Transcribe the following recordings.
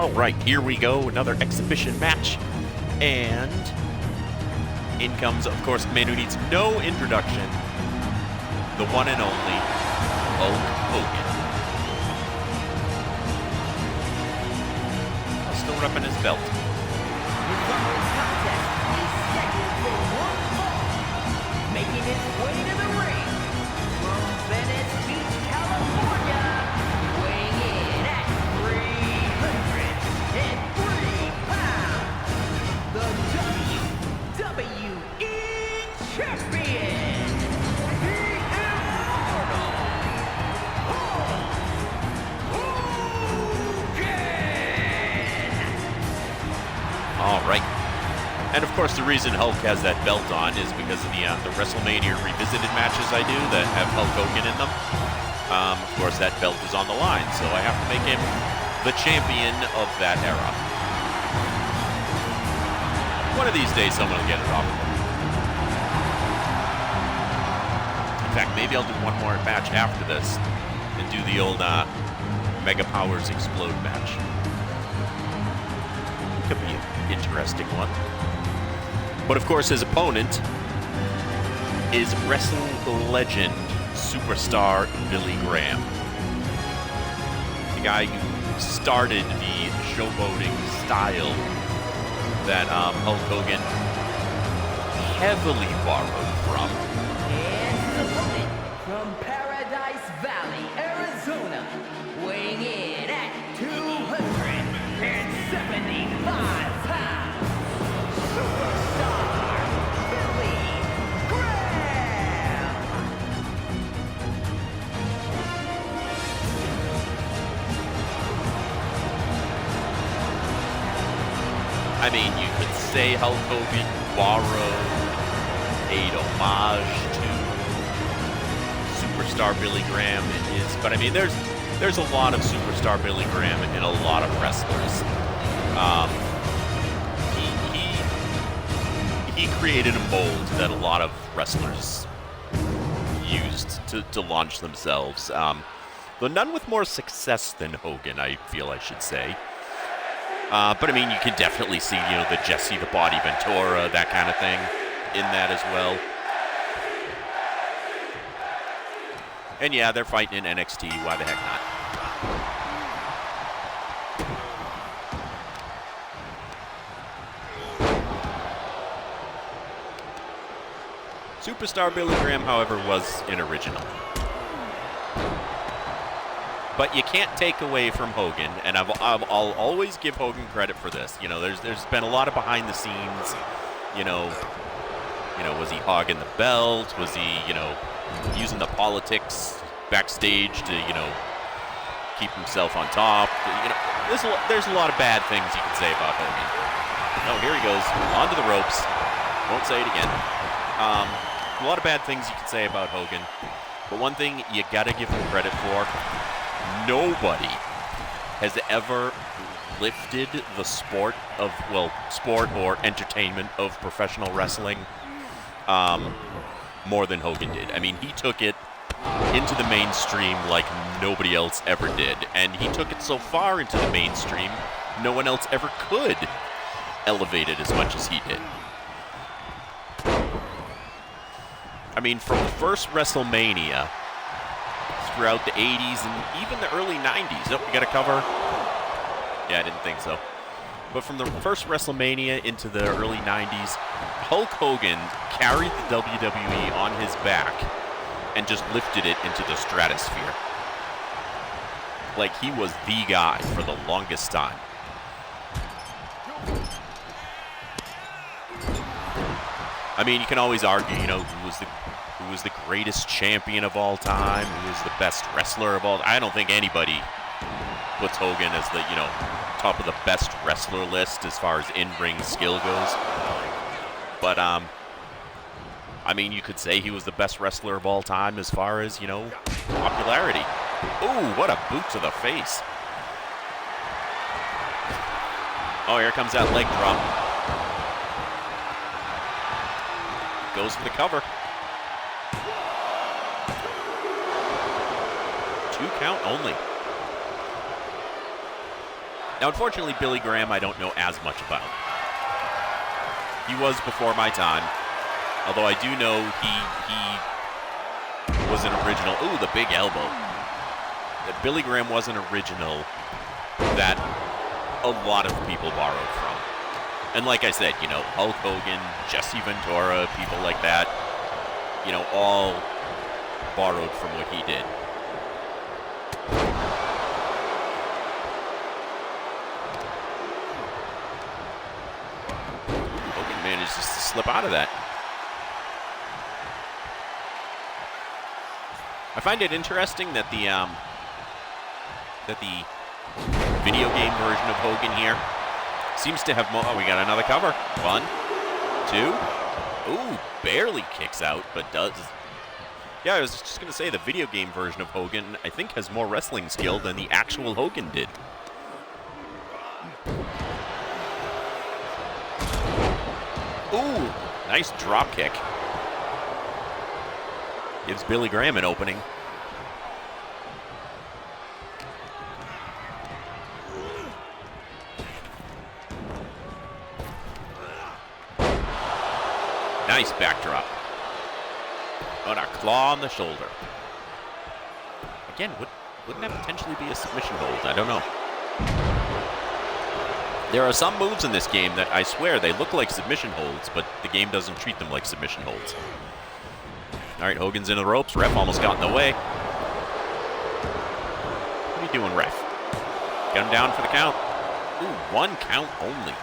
All right, here we go. Another exhibition match. And in comes, of course, the man who needs no introduction, the one and only Hulk Hogan. Still repping his belt. His following contest is scheduled for one fall, making his way to the ring from Venice Beach, California, weighing in at 303 pounds, the WWE Champion, the Immortal Hulk Hogan! All right. And of course, the reason Hulk has that belt on is because of the WrestleMania Revisited matches I do that have Hulk Hogan in them. Of course, that belt is on the line, so I have to make him the champion of that era. One of these days, someone will get it off of him. In fact, maybe I'll do one more match after this and do the old Mega Powers Explode match. Could be an interesting one. But of course, his opponent is wrestling legend, superstar Billy Graham. The guy who started the showboating style that Hulk Hogan heavily borrowed from. And his opponent from Paradise Valley, Arizona, weighing in at 275 pounds, superstar Billy Graham! I mean, you could say Hulk Hogan borrowed, paid homage to superstar Billy Graham in his, but I mean, there's a lot of superstar Billy Graham in a lot of wrestlers. He created a mold that a lot of wrestlers used to launch themselves. Though none with more success than Hogan, I feel I should say. But I mean, you can definitely see, the Jesse the Body Ventura, that kind of thing, in that as well. And yeah, they're fighting in NXT. Why the heck not? Superstar Billy Graham, however, was an original. But you can't take away from Hogan, and I'll always give Hogan credit for this. There's been a lot of behind the scenes. Was he hogging the belt? Was he, using the politics backstage to, keep himself on top? There's a lot of bad things you can say about Hogan. Oh, here he goes, onto the ropes. Won't say it again. A lot of bad things you can say about Hogan, but one thing you gotta give him credit for: nobody has ever lifted the sport or entertainment of professional wrestling more than Hogan did. I mean, he took it into the mainstream like nobody else ever did, and he took it so far into the mainstream, no one else ever could elevate it as much as he did. I mean, from the first WrestleMania throughout the 80s and even the early 90s. Oh, we got a cover? Yeah, I didn't think so. But from the first WrestleMania into the early 90s, Hulk Hogan carried the WWE on his back and just lifted it into the stratosphere. Like, he was the guy for the longest time. I mean, you can always argue, who was the greatest champion of all time, who was the best wrestler of all time. I don't think anybody puts Hogan as the, top of the best wrestler list as far as in-ring skill goes. But, I mean, you could say he was the best wrestler of all time as far as, popularity. Ooh, what a boot to the face. Oh, here comes that leg drop. Goes for the cover. 2 count only. Now, unfortunately, Billy Graham I don't know as much about. He was before my time, although I do know he was an original. Ooh, the big elbow. That Billy Graham was an original that a lot of people borrowed from. And like I said, you know, Hulk Hogan, Jesse Ventura, people like that, you know, all borrowed from what he did. Hogan managed just to slip out of that. I find it interesting that the video game version of Hogan here seems to have more. Oh, we got another cover. 1, 2. Ooh, barely kicks out, but does. Yeah, I was just going to say the video game version of Hogan, I think, has more wrestling skill than the actual Hogan did. Ooh, nice drop kick. Gives Billy Graham an opening. Nice backdrop. On a claw on the shoulder. Again, wouldn't that potentially be a submission hold? I don't know. There are some moves in this game that I swear they look like submission holds, but the game doesn't treat them like submission holds. All right, Hogan's in the ropes. Ref almost got in the way. What are you doing, ref? Got him down for the count. Ooh, 1 count only.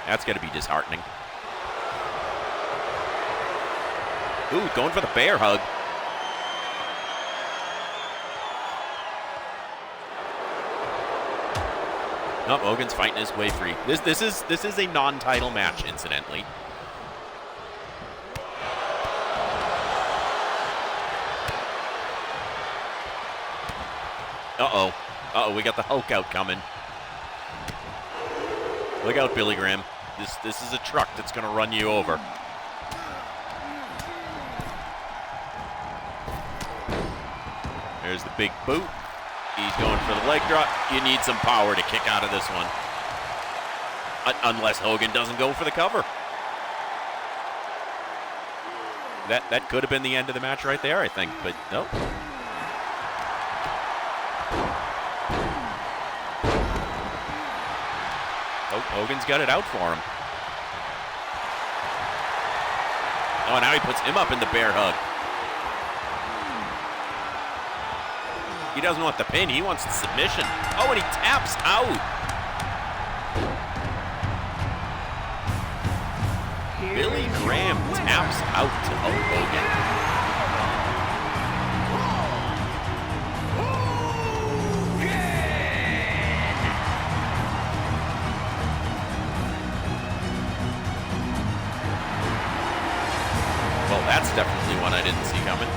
That's got to be disheartening. Ooh, going for the bear hug. Nope, Hogan's fighting his way free. This is a non-title match, incidentally. Uh-oh. Uh-oh, we got the Hulk out coming. Look out, Billy Graham. This is a truck that's going to run you over. There's the big boot. He's going for the leg drop. You need some power to kick out of this one. Unless Hogan doesn't go for the cover. That could have been the end of the match right there, I think, but nope. Hogan's got it out for him. Oh, now he puts him up in the bear hug. He doesn't want the pin. He wants the submission. Oh, and he taps out. Billy Graham taps out to Hulk Hogan. Well, that's definitely one I didn't see coming.